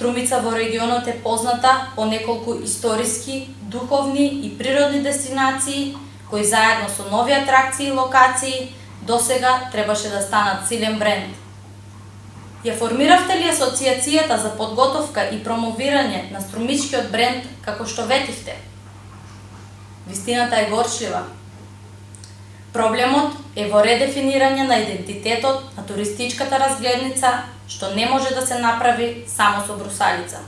Струмица во регионот е позната по неколку историски, духовни и природни дестинации, кои заедно со нови атракции и локации досега требаше да станат силен бренд. Ја формиравте ли асоциацијата за подготовка и промовирање на струмичкиот бренд како што ветивте? Вистината е горчлива. Проблемот е во редефинирање на идентитетот на туристичката разгледница, што не може да се направи само со брусалица.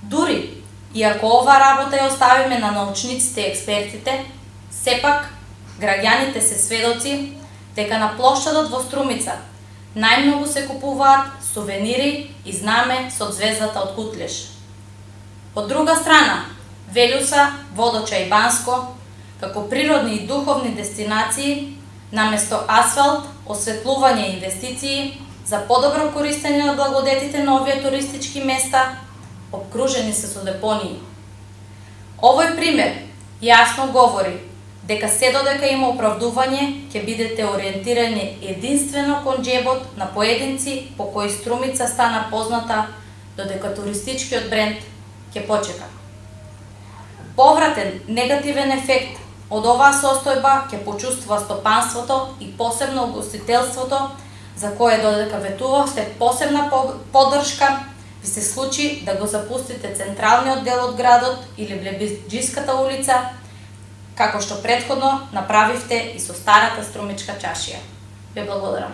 Дури, иако ова работа ја оставиме на научниците и експертите, сепак граѓаните се сведоци дека на плоштадот во Струмица најмногу се купуваат сувенири и знаме со ѕвездата од Кутлеш. Од друга страна, Велјуса, Водоча и Банско, како природни и духовни дестинации, наместо асфалт, осветлување и инвестиции за подобро користење на благодетите на овие туристички места, обкружени се со депонии. Овој пример јасно говори дека се додека има оправдување, ќе бидете ориентирани единствено кон џебот на поединци по кои Струмица стана позната, додека туристичкиот бренд ќе почека. Повратен негативен ефект од оваа состојба ќе почувствува стопанството и посебно угостителството, за кое додека ветувавте посебна поддршка, ви се случи да го запустите централниот дел од градот или Блебиджиската улица, како што претходно направивте и со старата струмичка чашија. Ве благодарам.